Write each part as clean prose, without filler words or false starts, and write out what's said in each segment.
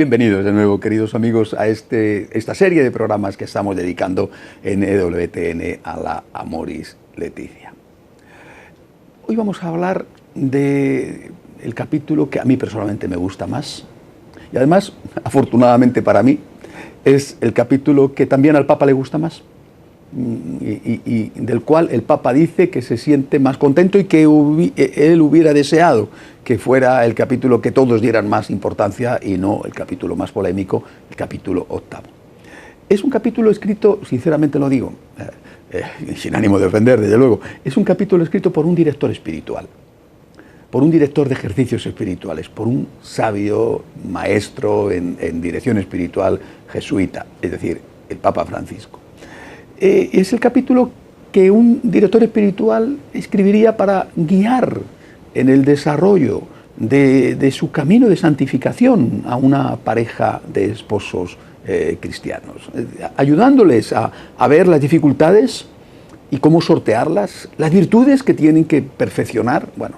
Bienvenidos de nuevo, queridos amigos, a esta serie de programas que estamos dedicando en EWTN a la Amoris Laetitia. Hoy vamos a hablar del capítulo que a mí personalmente me gusta más, y además, afortunadamente para mí, es el capítulo que también al Papa le gusta más, y del cual el Papa dice que se siente más contento y que él hubiera deseado que fuera el capítulo que todos dieran más importancia y no el capítulo más polémico, el capítulo 8. Es un capítulo escrito, sinceramente lo digo, sin ánimo de ofender, desde luego, es un capítulo escrito por un director espiritual, por un director de ejercicios espirituales, por un sabio maestro en dirección espiritual jesuita, es decir, el Papa Francisco. Es el capítulo que un director espiritual escribiría para guiar en el desarrollo de su camino de santificación a una pareja de esposos cristianos, ayudándoles a ver las dificultades y cómo sortearlas, las virtudes que tienen que perfeccionar. Bueno,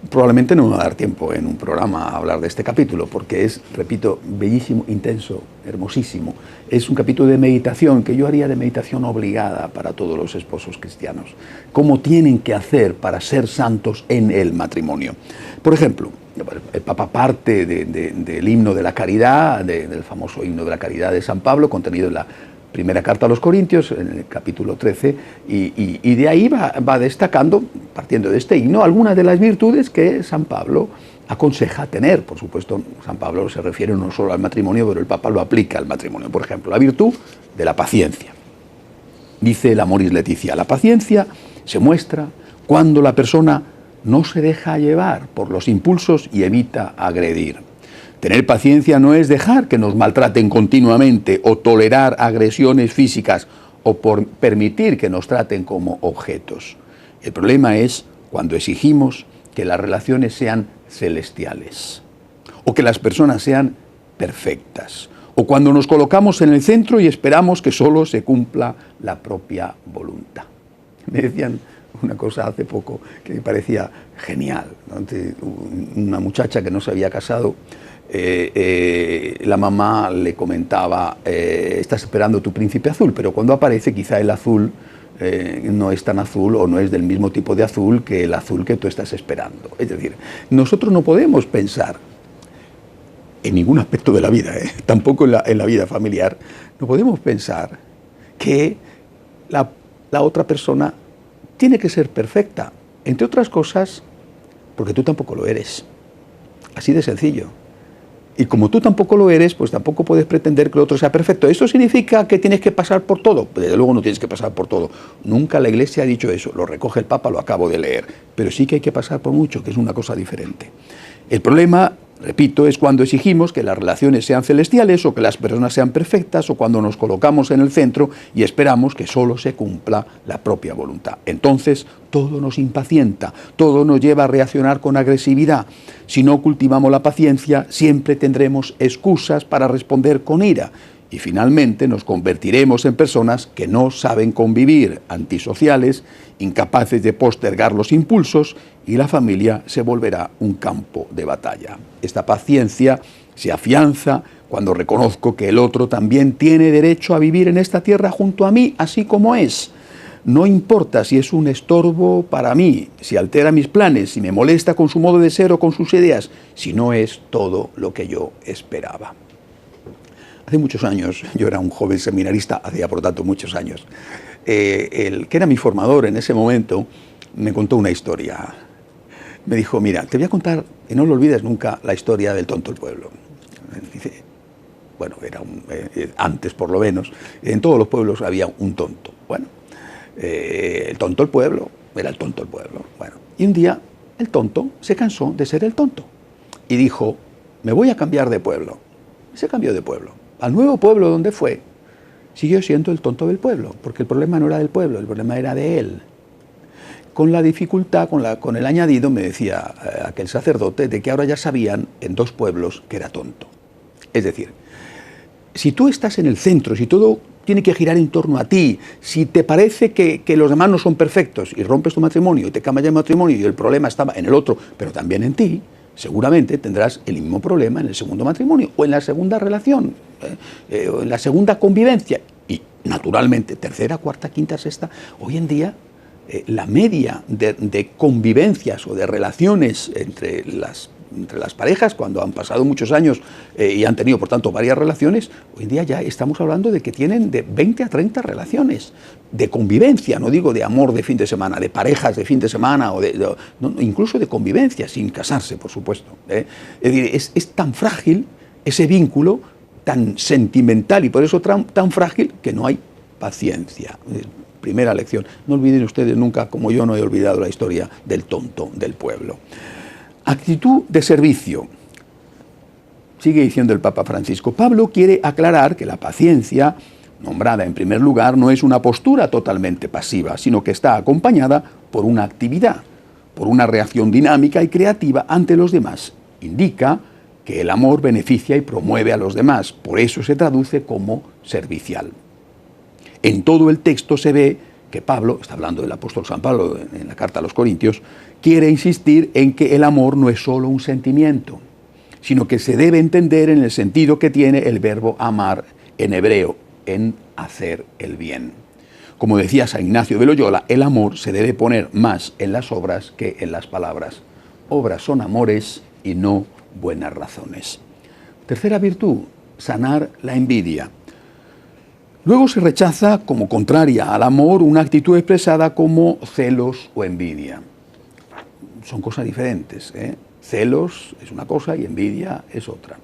probablemente no me va a dar tiempo en un programa a hablar de este capítulo, porque es, repito, bellísimo, intenso, hermosísimo. Es un capítulo de meditación que yo haría de meditación obligada para todos los esposos cristianos. Cómo tienen que hacer para ser santos en el matrimonio. Por ejemplo, el Papa parte del himno de la caridad, del famoso himno de la caridad de San Pablo, contenido en la primera carta a los Corintios, en el capítulo 13, y de ahí va destacando, partiendo de este himno, algunas de las virtudes que San Pablo aconseja tener. Por supuesto, San Pablo se refiere no solo al matrimonio, pero el Papa lo aplica al matrimonio. Por ejemplo, la virtud de la paciencia. Dice el Amoris Laetitia, la paciencia se muestra cuando la persona no se deja llevar por los impulsos y evita agredir. Tener paciencia no es dejar que nos maltraten continuamente o tolerar agresiones físicas o permitir que nos traten como objetos. El problema es cuando exigimos que las relaciones sean celestiales o que las personas sean perfectas o cuando nos colocamos en el centro y esperamos que solo se cumpla la propia voluntad. Me decían una cosa hace poco que me parecía genial, ¿no? Una muchacha que no se había casado, la mamá le comentaba, estás esperando tu príncipe azul, pero cuando aparece quizá el azul no es tan azul o no es del mismo tipo de azul que el azul que tú estás esperando. Es decir, nosotros no podemos pensar en ningún aspecto de la vida, tampoco en la vida familiar, no podemos pensar que la otra persona tiene que ser perfecta, entre otras cosas, porque tú tampoco lo eres. Así de sencillo. Y como tú tampoco lo eres, pues tampoco puedes pretender que el otro sea perfecto. ¿Esto significa que tienes que pasar por todo? Pues desde luego no tienes que pasar por todo. Nunca la Iglesia ha dicho eso. Lo recoge el Papa, lo acabo de leer. Pero sí que hay que pasar por mucho, que es una cosa diferente. El problema, repito, es cuando exigimos que las relaciones sean celestiales o que las personas sean perfectas o cuando nos colocamos en el centro y esperamos que solo se cumpla la propia voluntad. Entonces, todo nos impacienta, todo nos lleva a reaccionar con agresividad. Si no cultivamos la paciencia, siempre tendremos excusas para responder con ira. Y finalmente nos convertiremos en personas que no saben convivir, antisociales, incapaces de postergar los impulsos, y la familia se volverá un campo de batalla. Esta paciencia se afianza cuando reconozco que el otro también tiene derecho a vivir en esta tierra junto a mí, así como es. No importa si es un estorbo para mí, si altera mis planes, si me molesta con su modo de ser o con sus ideas, si no es todo lo que yo esperaba. Hace muchos años, yo era un joven seminarista, hacía por tanto muchos años, el que era mi formador en ese momento me contó una historia. Me dijo, mira, te voy a contar, y no lo olvides nunca, la historia del tonto del pueblo. Dice, bueno, era antes por lo menos, en todos los pueblos había un tonto. Bueno, el tonto del pueblo era el tonto del pueblo. Bueno, y un día el tonto se cansó de ser el tonto y dijo, me voy a cambiar de pueblo. Y se cambió de pueblo. Al nuevo pueblo donde fue, siguió siendo el tonto del pueblo, porque el problema no era del pueblo, el problema era de él. Con la dificultad, con el añadido, me decía aquel sacerdote, de que ahora ya sabían en 2 pueblos que era tonto. Es decir, si tú estás en el centro, si todo tiene que girar en torno a ti, si te parece que los demás no son perfectos y rompes tu matrimonio y te cambias de matrimonio y el problema estaba en el otro, pero también en ti, seguramente tendrás el mismo problema en el segundo matrimonio o en la segunda relación, o en la segunda convivencia. Y naturalmente, tercera, cuarta, quinta, sexta, hoy en día la media de convivencias o de relaciones entre las parejas, cuando han pasado muchos años y han tenido, por tanto, varias relaciones, hoy en día ya estamos hablando de que tienen de 20 a 30 relaciones de convivencia, no digo de amor de fin de semana, de parejas de fin de semana, o incluso de convivencia, sin casarse, por supuesto. Es decir, es tan frágil ese vínculo, tan sentimental y por eso tan frágil, que no hay paciencia. Primera lección. No olviden ustedes nunca, como yo no he olvidado la historia del tonto del pueblo. Actitud de servicio. Sigue diciendo el Papa Francisco. Pablo quiere aclarar que la paciencia, nombrada en primer lugar, no es una postura totalmente pasiva, sino que está acompañada por una actividad, por una reacción dinámica y creativa ante los demás. Indica que el amor beneficia y promueve a los demás, por eso se traduce como servicial. En todo el texto se ve que Pablo, está hablando del apóstol San Pablo en la carta a los Corintios, quiere insistir en que el amor no es solo un sentimiento, sino que se debe entender en el sentido que tiene el verbo amar en hebreo, en hacer el bien. Como decía San Ignacio de Loyola, el amor se debe poner más en las obras que en las palabras. Obras son amores y no buenas razones. Tercera virtud, sanar la envidia. Luego se rechaza como contraria al amor una actitud expresada como celos o envidia. Son cosas diferentes, ¿eh? Celos es una cosa y envidia es otra.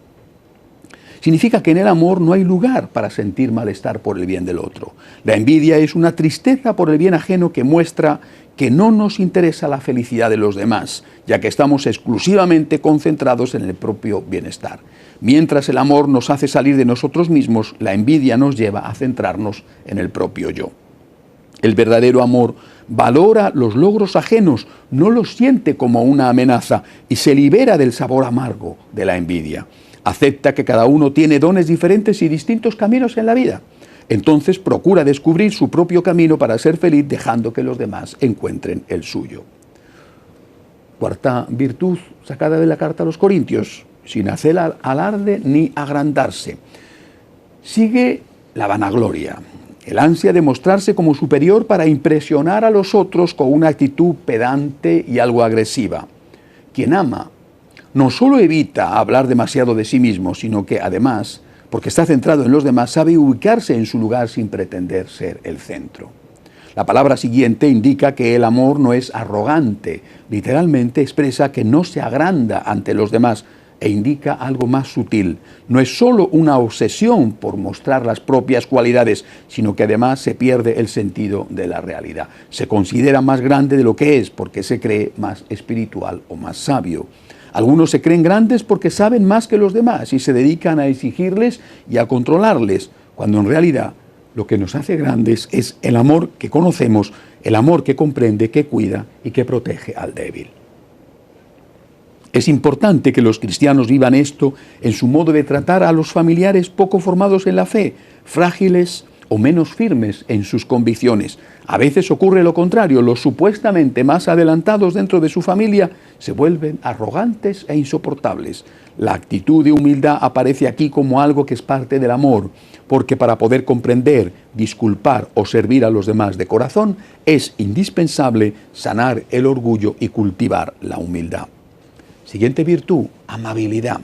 Significa que en el amor no hay lugar para sentir malestar por el bien del otro. La envidia es una tristeza por el bien ajeno que muestra que no nos interesa la felicidad de los demás, ya que estamos exclusivamente concentrados en el propio bienestar. Mientras el amor nos hace salir de nosotros mismos, la envidia nos lleva a centrarnos en el propio yo. El verdadero amor valora los logros ajenos, no los siente como una amenaza y se libera del sabor amargo de la envidia. Acepta que cada uno tiene dones diferentes y distintos caminos en la vida. Entonces procura descubrir su propio camino para ser feliz, dejando que los demás encuentren el suyo. Cuarta virtud sacada de la carta a los Corintios, sin hacer alarde ni agrandarse. Sigue la vanagloria, el ansia de mostrarse como superior para impresionar a los otros con una actitud pedante y algo agresiva. Quien ama no solo evita hablar demasiado de sí mismo, sino que además, porque está centrado en los demás, sabe ubicarse en su lugar sin pretender ser el centro. La palabra siguiente indica que el amor no es arrogante, literalmente expresa que no se agranda ante los demás e indica algo más sutil. No es solo una obsesión por mostrar las propias cualidades, sino que además se pierde el sentido de la realidad. Se considera más grande de lo que es porque se cree más espiritual o más sabio. Algunos se creen grandes porque saben más que los demás y se dedican a exigirles y a controlarles, cuando en realidad lo que nos hace grandes es el amor que conocemos, el amor que comprende, que cuida y que protege al débil. Es importante que los cristianos vivan esto en su modo de tratar a los familiares poco formados en la fe, frágiles o menos firmes en sus convicciones. A veces ocurre lo contrario, los supuestamente más adelantados dentro de su familia se vuelven arrogantes e insoportables. La actitud de humildad aparece aquí como algo que es parte del amor, porque para poder comprender, disculpar o servir a los demás de corazón, es indispensable sanar el orgullo y cultivar la humildad. Siguiente virtud, amabilidad.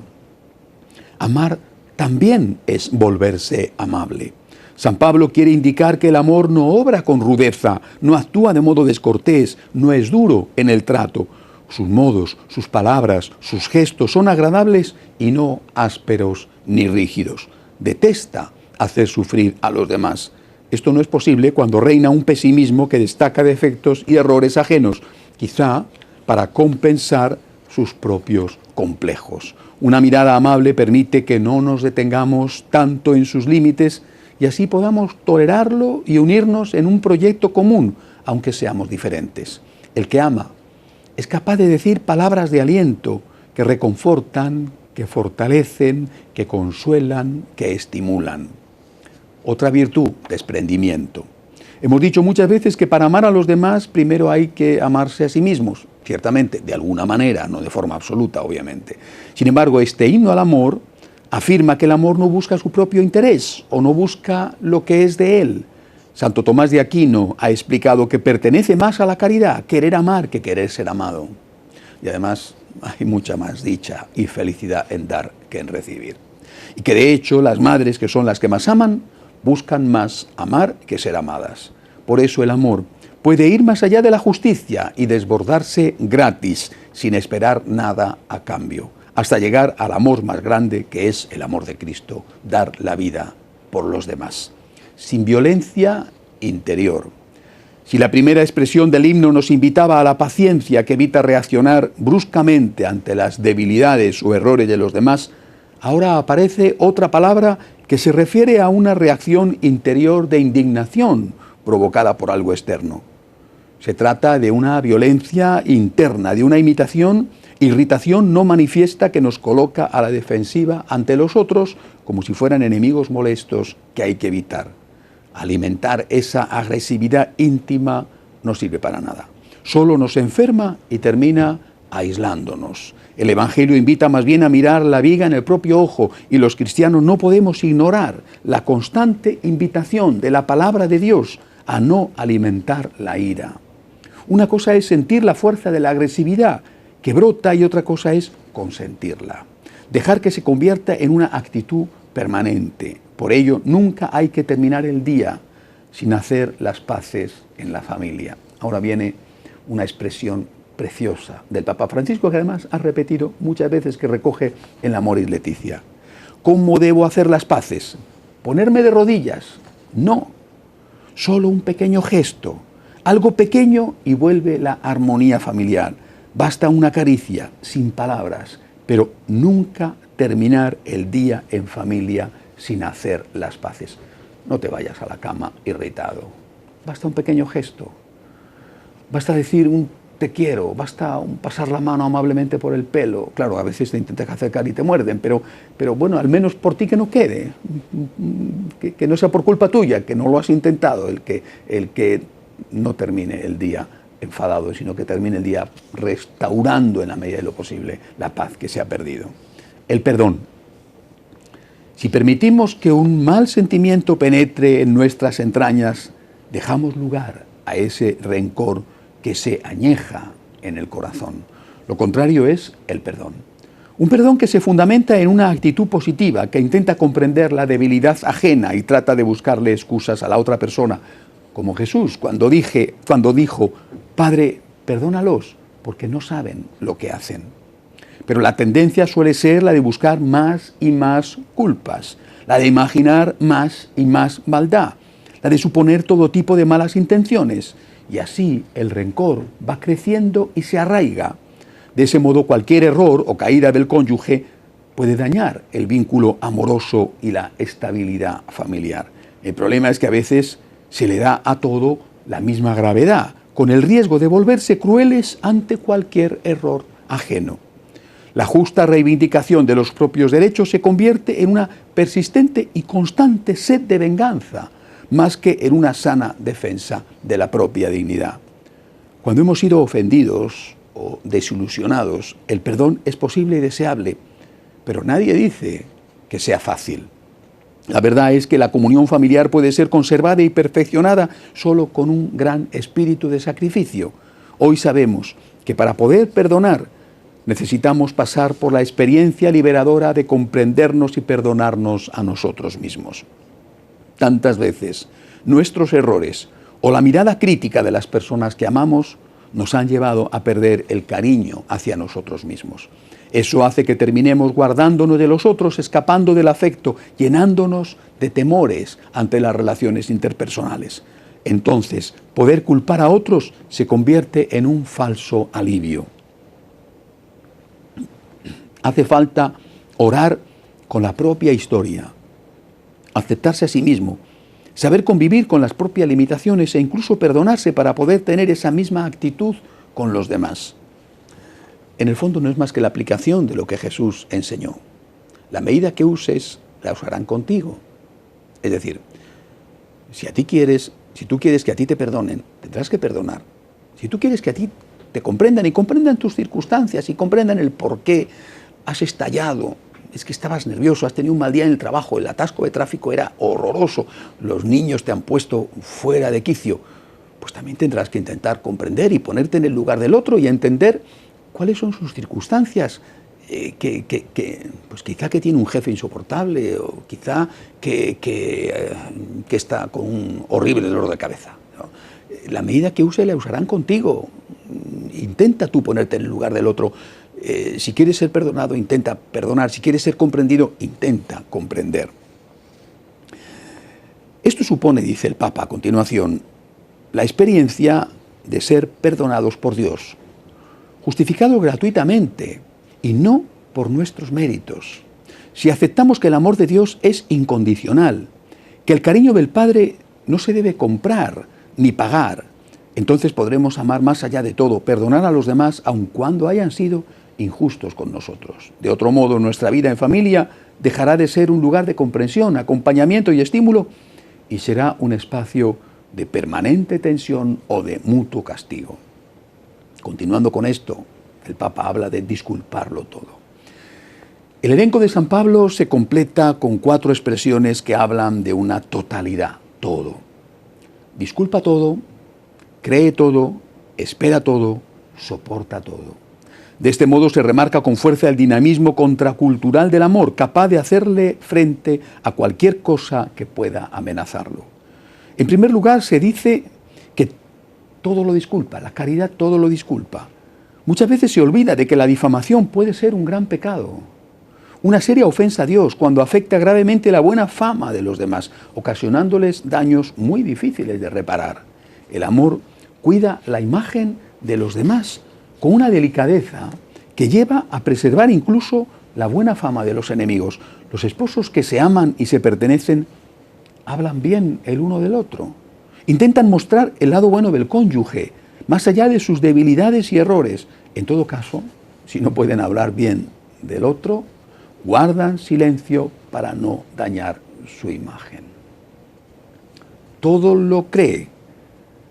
Amar también es volverse amable. San Pablo quiere indicar que el amor no obra con rudeza, no actúa de modo descortés, no es duro en el trato. Sus modos, sus palabras, sus gestos son agradables y no ásperos ni rígidos. Detesta hacer sufrir a los demás. Esto no es posible cuando reina un pesimismo que destaca defectos y errores ajenos, quizá para compensar sus propios complejos. Una mirada amable permite que no nos detengamos tanto en sus límites y así podamos tolerarlo y unirnos en un proyecto común, aunque seamos diferentes. El que ama es capaz de decir palabras de aliento que reconfortan, que fortalecen, que consuelan, que estimulan. Otra virtud, desprendimiento. Hemos dicho muchas veces que para amar a los demás primero hay que amarse a sí mismos. ciertamente, de alguna manera, no de forma absoluta, obviamente. Sin embargo, este himno al amor afirma que el amor no busca su propio interés o no busca lo que es de él. Santo Tomás de Aquino ha explicado que pertenece más a la caridad querer amar que querer ser amado. Y además hay mucha más dicha y felicidad en dar que en recibir. Y que de hecho las madres, que son las que más aman, buscan más amar que ser amadas. Por eso el amor puede ir más allá de la justicia y desbordarse gratis, sin esperar nada a cambio, hasta llegar al amor más grande, que es el amor de Cristo, dar la vida por los demás, sin violencia interior. Si la primera expresión del himno nos invitaba a la paciencia que evita reaccionar bruscamente ante las debilidades o errores de los demás, ahora aparece otra palabra que se refiere a una reacción interior de indignación provocada por algo externo. Se trata de una violencia interna, de una irritación no manifiesta que nos coloca a la defensiva ante los otros como si fueran enemigos molestos que hay que evitar. Alimentar esa agresividad íntima no sirve para nada. Solo nos enferma y termina aislándonos. El Evangelio invita más bien a mirar la viga en el propio ojo, y los cristianos no podemos ignorar la constante invitación de la palabra de Dios a no alimentar la ira. Una cosa es sentir la fuerza de la agresividad que brota y otra cosa es consentirla. Dejar que se convierta en una actitud permanente. Por ello, nunca hay que terminar el día sin hacer las paces en la familia. Ahora viene una expresión preciosa del Papa Francisco, que además ha repetido muchas veces, que recoge en la Amoris Laetitia. ¿Cómo debo hacer las paces? ¿Ponerme de rodillas? No. Solo un pequeño gesto, algo pequeño y vuelve la armonía familiar. Basta una caricia, sin palabras, pero nunca terminar el día en familia sin hacer las paces. No te vayas a la cama irritado. Basta un pequeño gesto. Basta decir un te quiero, basta pasar la mano amablemente por el pelo. Claro, a veces te intentas acercar y te muerden, pero bueno, al menos por ti que no quede. Que no sea por culpa tuya, que no lo has intentado, el que no termine el día enfadado, sino que termine el día restaurando en la medida de lo posible la paz que se ha perdido. El perdón. Si permitimos que un mal sentimiento penetre en nuestras entrañas, dejamos lugar a ese rencor que se añeja en el corazón. Lo contrario es el perdón. Un perdón que se fundamenta en una actitud positiva, que intenta comprender la debilidad ajena y trata de buscarle excusas a la otra persona, como Jesús cuando dijo, Padre, perdónalos, porque no saben lo que hacen. Pero la tendencia suele ser la de buscar más y más culpas, la de imaginar más y más maldad, la de suponer todo tipo de malas intenciones, y así el rencor va creciendo y se arraiga. De ese modo, cualquier error o caída del cónyuge puede dañar el vínculo amoroso y la estabilidad familiar. El problema es que a veces se le da a todo la misma gravedad, con el riesgo de volverse crueles ante cualquier error ajeno. La justa reivindicación de los propios derechos se convierte en una persistente y constante sed de venganza, más que en una sana defensa de la propia dignidad. Cuando hemos sido ofendidos o desilusionados, el perdón es posible y deseable, pero nadie dice que sea fácil. La verdad es que la comunión familiar puede ser conservada y perfeccionada solo con un gran espíritu de sacrificio. Hoy sabemos que para poder perdonar necesitamos pasar por la experiencia liberadora de comprendernos y perdonarnos a nosotros mismos. Tantas veces nuestros errores o la mirada crítica de las personas que amamos nos han llevado a perder el cariño hacia nosotros mismos. Eso hace que terminemos guardándonos de los otros, escapando del afecto, llenándonos de temores ante las relaciones interpersonales. Entonces, poder culpar a otros se convierte en un falso alivio. Hace falta orar con la propia historia, aceptarse a sí mismo, saber convivir con las propias limitaciones e incluso perdonarse para poder tener esa misma actitud con los demás. En el fondo no es más que la aplicación de lo que Jesús enseñó. La medida que uses, la usarán contigo. Es decir, si tú quieres que a ti te perdonen, tendrás que perdonar. Si tú quieres que a ti te comprendan y comprendan tus circunstancias y comprendan el por qué has estallado. Es que estabas nervioso, has tenido un mal día en el trabajo, el atasco de tráfico era horroroso, los niños te han puesto fuera de quicio. Pues también tendrás que intentar comprender y ponerte en el lugar del otro y entender cuáles son sus circunstancias. Pues quizá que tiene un jefe insoportable o quizá que está con un horrible dolor de cabeza, ¿no? La medida que use la usarán contigo. Intenta tú ponerte en el lugar del otro. Si quieres ser perdonado, intenta perdonar. Si quieres ser comprendido, intenta comprender. Esto supone, dice el Papa a continuación, la experiencia de ser perdonados por Dios, justificados gratuitamente y no por nuestros méritos. Si aceptamos que el amor de Dios es incondicional, que el cariño del Padre no se debe comprar ni pagar, entonces podremos amar más allá de todo, perdonar a los demás aun cuando hayan sido injustos con nosotros. De otro modo, nuestra vida en familia dejará de ser un lugar de comprensión, acompañamiento y estímulo y será un espacio de permanente tensión o de mutuo castigo. Continuando con esto, el Papa habla de disculparlo todo. El elenco de San Pablo se completa con 4 expresiones que hablan de una totalidad, todo. Disculpa todo, cree todo, espera todo, soporta todo. De este modo se remarca con fuerza el dinamismo contracultural del amor, capaz de hacerle frente a cualquier cosa que pueda amenazarlo. En primer lugar, se dice que todo lo disculpa, la caridad todo lo disculpa. Muchas veces se olvida de que la difamación puede ser un gran pecado, una seria ofensa a Dios cuando afecta gravemente la buena fama de los demás, ocasionándoles daños muy difíciles de reparar. El amor cuida la imagen de los demás con una delicadeza que lleva a preservar incluso la buena fama de los enemigos. Los esposos que se aman y se pertenecen hablan bien el uno del otro. Intentan mostrar el lado bueno del cónyuge, más allá de sus debilidades y errores. En todo caso, si no pueden hablar bien del otro, guardan silencio para no dañar su imagen. Todo lo cree.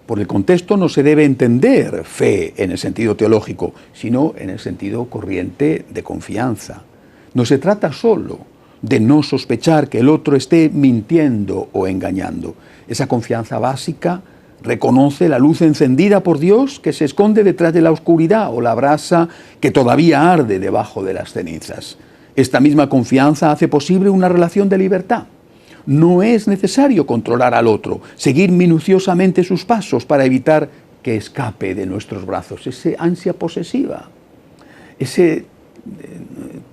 Por el contexto no se debe entender fe en el sentido teológico, sino en el sentido corriente de confianza. No se trata solo de no sospechar que el otro esté mintiendo o engañando. Esa confianza básica reconoce la luz encendida por Dios que se esconde detrás de la oscuridad o la brasa que todavía arde debajo de las cenizas. Esta misma confianza hace posible una relación de libertad. No es necesario controlar al otro, seguir minuciosamente sus pasos para evitar que escape de nuestros brazos. Ese ansia posesiva, ese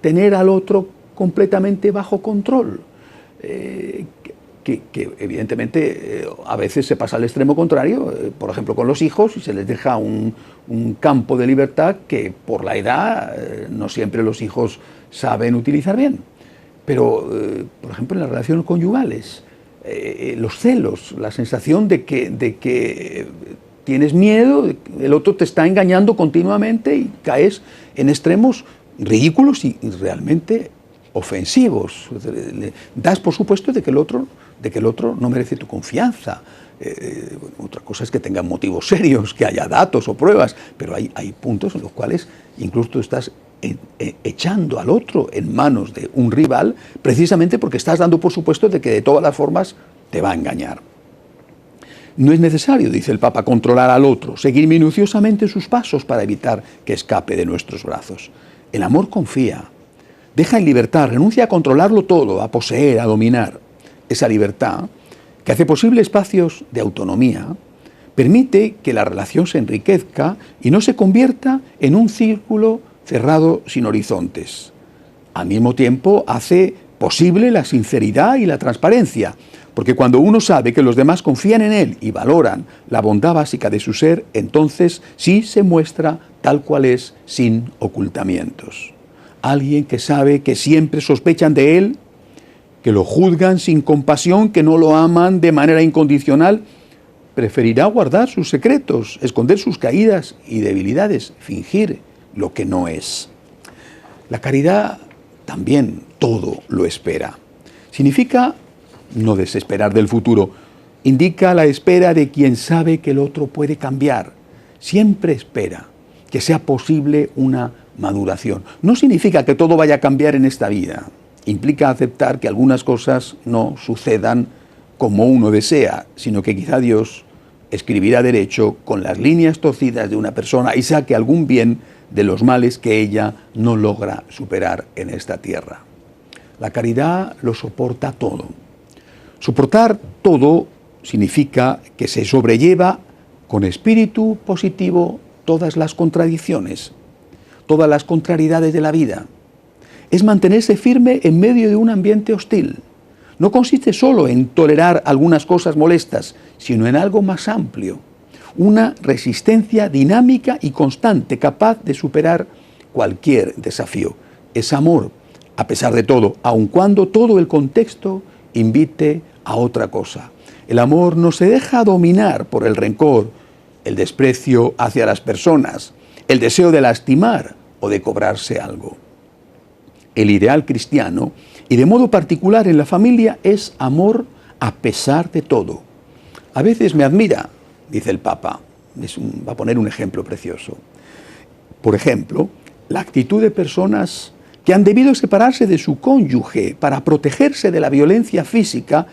tener al otro completamente bajo control, que evidentemente a veces se pasa al extremo contrario, por ejemplo con los hijos, y se les deja un campo de libertad que por la edad no siempre los hijos saben utilizar bien. Pero, por ejemplo, en las relaciones conyugales, los celos, la sensación de que tienes miedo, el otro te está engañando continuamente y caes en extremos ridículos y realmente ofensivos. Das por supuesto de que el otro no merece tu confianza. Otra cosa es que tengan motivos serios, que haya datos o pruebas, pero hay puntos en los cuales incluso tú estás echando al otro en manos de un rival, precisamente porque estás dando por supuesto de que de todas las formas te va a engañar. No es necesario, dice el Papa, controlar al otro, seguir minuciosamente sus pasos para evitar que escape de nuestros brazos. El amor confía, deja en libertad, renuncia a controlarlo todo, a poseer, a dominar. Esa libertad, que hace posible espacios de autonomía, permite que la relación se enriquezca y no se convierta en un círculo cerrado sin horizontes. Al mismo tiempo hace posible la sinceridad y la transparencia, porque cuando uno sabe que los demás confían en él y valoran la bondad básica de su ser, entonces sí se muestra tal cual es, sin ocultamientos. Alguien que sabe que siempre sospechan de él, que lo juzgan sin compasión, que no lo aman de manera incondicional, preferirá guardar sus secretos, esconder sus caídas y debilidades, fingir lo que no es. La caridad también todo lo espera. Significa no desesperar del futuro. Indica la espera de quien sabe que el otro puede cambiar. Siempre espera. que sea posible una maduración. No significa que todo vaya a cambiar en esta vida. Implica aceptar que algunas cosas no sucedan como uno desea, sino que quizá Dios escribirá derecho con las líneas torcidas de una persona y saque algún bien de los males que ella no logra superar en esta tierra. La caridad lo soporta todo. Soportar todo significa que se sobrelleva con espíritu positivo todas las contradicciones, todas las contrariedades de la vida. Es mantenerse firme en medio de un ambiente hostil. No consiste solo en tolerar algunas cosas molestas, sino en algo más amplio. Una resistencia dinámica y constante, capaz de superar cualquier desafío. Es amor, a pesar de todo, aun cuando todo el contexto invite a otra cosa. El amor no se deja dominar por el rencor, el desprecio hacia las personas, el deseo de lastimar o de cobrarse algo. El ideal cristiano, y de modo particular en la familia, es amor a pesar de todo. A veces me admira, dice el Papa, va a poner un ejemplo precioso. Por ejemplo, la actitud de personas que han debido separarse de su cónyuge para protegerse de la violencia física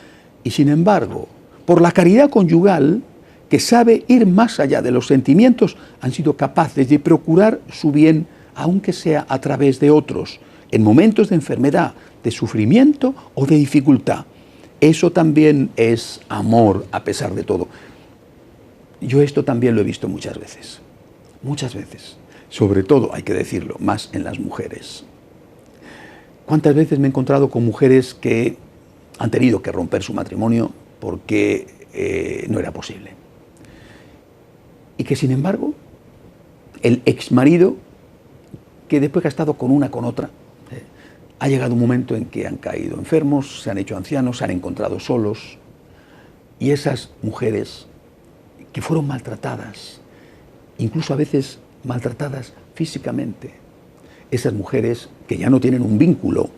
y, sin embargo, por la caridad conyugal, que sabe ir más allá de los sentimientos, han sido capaces de procurar su bien, aunque sea a través de otros, en momentos de enfermedad, de sufrimiento o de dificultad. Eso también es amor a pesar de todo. Yo esto también lo he visto muchas veces, sobre todo, hay que decirlo, más en las mujeres. ¿Cuántas veces me he encontrado con mujeres que han tenido que romper su matrimonio porque no era posible? Y que, sin embargo, el exmarido, que después que ha estado con una, con otra, ha llegado un momento en que han caído enfermos, se han hecho ancianos, se han encontrado solos. Y esas mujeres que fueron maltratadas, incluso a veces maltratadas físicamente, esas mujeres que ya no tienen un vínculo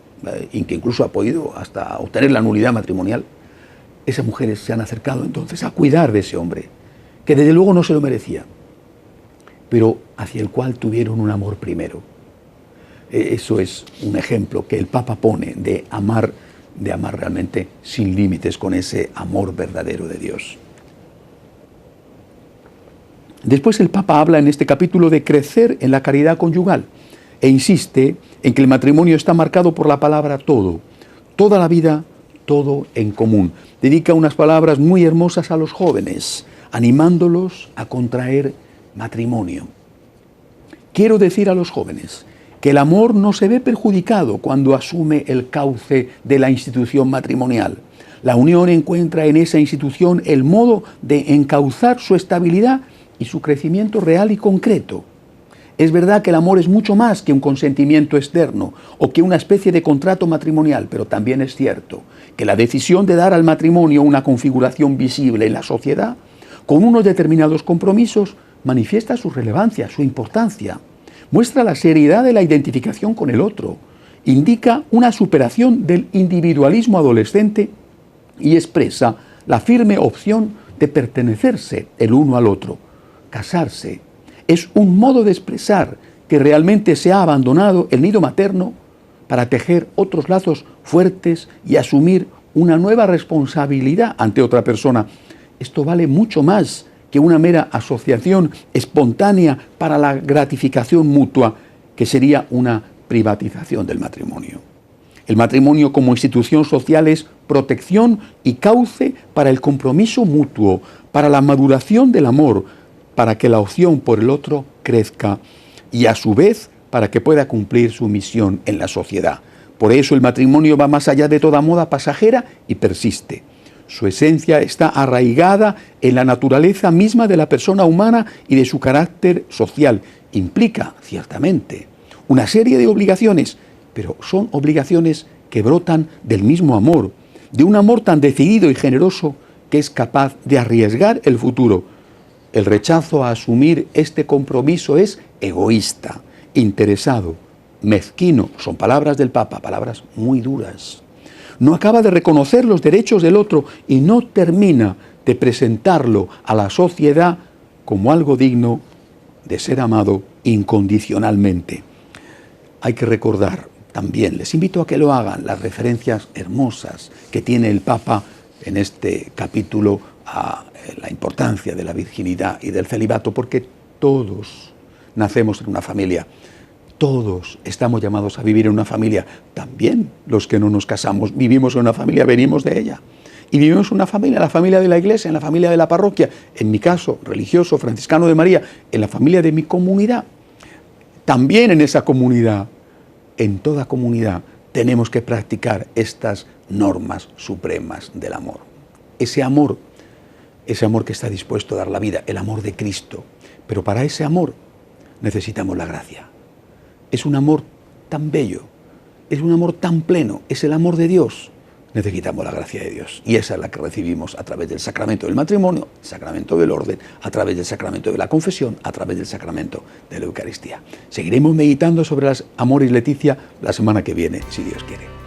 y que incluso ha podido hasta obtener la nulidad matrimonial, esas mujeres se han acercado entonces a cuidar de ese hombre, que desde luego no se lo merecía, pero hacia el cual tuvieron un amor primero. Eso es un ejemplo que el Papa pone de amar realmente sin límites, con ese amor verdadero de Dios. Después el Papa habla en este capítulo de crecer en la caridad conyugal e insiste en que el matrimonio está marcado por la palabra todo, toda la vida, todo en común. Dedica unas palabras muy hermosas a los jóvenes, animándolos a contraer matrimonio. Quiero decir a los jóvenes que el amor no se ve perjudicado cuando asume el cauce de la institución matrimonial. La unión encuentra en esa institución el modo de encauzar su estabilidad y su crecimiento real y concreto. Es verdad que el amor es mucho más que un consentimiento externo o que una especie de contrato matrimonial, pero también es cierto que la decisión de dar al matrimonio una configuración visible en la sociedad, con unos determinados compromisos, manifiesta su relevancia, su importancia. Muestra la seriedad de la identificación con el otro, indica una superación del individualismo adolescente y expresa la firme opción de pertenecerse el uno al otro. Casarse es un modo de expresar que realmente se ha abandonado el nido materno para tejer otros lazos fuertes y asumir una nueva responsabilidad ante otra persona. Esto vale mucho más que una mera asociación espontánea para la gratificación mutua, que sería una privatización del matrimonio. El matrimonio como institución social es protección y cauce para el compromiso mutuo, para la maduración del amor, para que la opción por el otro crezca y a su vez para que pueda cumplir su misión en la sociedad. Por eso el matrimonio va más allá de toda moda pasajera y persiste. Su esencia está arraigada en la naturaleza misma de la persona humana y de su carácter social. Implica, ciertamente, una serie de obligaciones, pero son obligaciones que brotan del mismo amor, de un amor tan decidido y generoso que es capaz de arriesgar el futuro. El rechazo a asumir este compromiso es egoísta, interesado, mezquino. Son palabras del Papa, palabras muy duras. No acaba de reconocer los derechos del otro y no termina de presentarlo a la sociedad como algo digno de ser amado incondicionalmente. Hay que recordar también, les invito a que lo hagan, las referencias hermosas que tiene el Papa en este capítulo a la importancia de la virginidad y del celibato, porque todos nacemos en una familia, todos estamos llamados a vivir en una familia, también los que no nos casamos vivimos en una familia, venimos de ella. Y vivimos en una familia, la familia de la iglesia, en la familia de la parroquia, en mi caso, religioso, franciscano de María, en la familia de mi comunidad. También en esa comunidad, en toda comunidad, tenemos que practicar estas normas supremas del amor. Ese amor que está dispuesto a dar la vida, el amor de Cristo. Pero para ese amor necesitamos la gracia. Es un amor tan bello, es un amor tan pleno, es el amor de Dios. Necesitamos la gracia de Dios, y esa es la que recibimos a través del sacramento del matrimonio, el sacramento del orden, a través del sacramento de la confesión, a través del sacramento de la Eucaristía. Seguiremos meditando sobre las Amoris Laetitia la semana que viene, si Dios quiere.